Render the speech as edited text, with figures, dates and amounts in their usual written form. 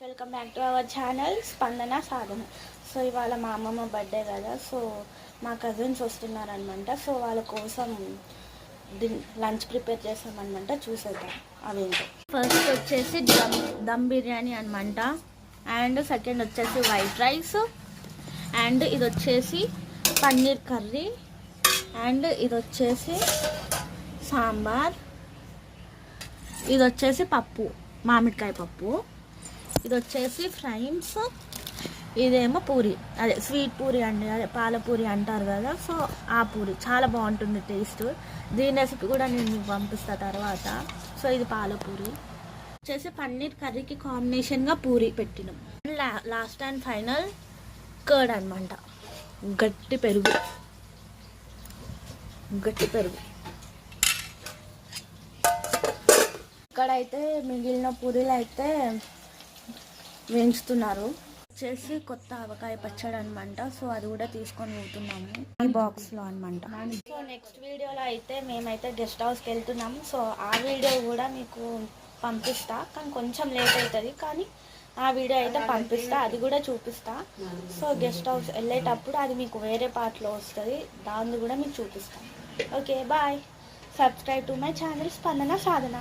Welcome back to our channel Spandana Sadhana. So ఇవాళ మా అమ్మమ్మ బర్త్డే కదా, సో మా కజిన్స్ వస్తున్నారనమాట. సో వాళ్ళ కోసం లంచ్ ప్రిపేర్ చేస్తామన్నమాట. చూసేద్దాం అవేంటో. ఫస్ట్ వచ్చేసి దమ్ బిర్యానీ అనమాట, అండ్ సెకండ్ వచ్చేసి వైట్ రైస్, అండ్ ఇది వచ్చేసి పన్నీర్ కర్రీ, అండ్ ఇది వచ్చేసి సాంబార్, ఇది వచ్చేసి పప్పు, మామిడికాయ పప్పు, ఇది వచ్చేసి ఫ్రైన్స్, ఇదేమో పూరి, అదే స్వీట్ పూరి అండి, అదే పాలపూరి అంటారు కదా. సో ఆ పూరి చాలా బాగుంటుంది టేస్ట్. దీని రెసిపీ కూడా నేను మీకు పంపిస్తాను తర్వాత. సో ఇది పాలపూరి వచ్చేసి పన్నీర్ కర్రీకి కాంబినేషన్గా పూరి పెట్టినాం. లాస్ట్ అండ్ ఫైనల్ కర్డ్ అనమాట, గట్టి పెరుగు. ఇక్కడైతే మిగిలిన పూరీలు అయితే వేయించుతున్నారు. వచ్చేసి కొత్త ఆవకాయ పచ్చడి అనమాట. సో అది కూడా తీసుకొని పోతున్నాము ఈ బాక్స్లో అనమాట. సో నెక్స్ట్ వీడియోలో అయితే మేమైతే గెస్ట్ హౌస్కి వెళ్తున్నాము. సో ఆ వీడియో కూడా మీకు పంపిస్తా, కానీ కొంచెం లేట్ అవుతుంది, కానీ ఆ వీడియో అయితే పంపిస్తా, అది కూడా చూపిస్తా. సో గెస్ట్ హౌస్ వెళ్ళేటప్పుడు అది మీకు వేరే పార్ట్లో వస్తుంది, దాన్ని కూడా మీకు చూపిస్తాను. Okay bye. Subscribe to my channel Spandana Sadhana.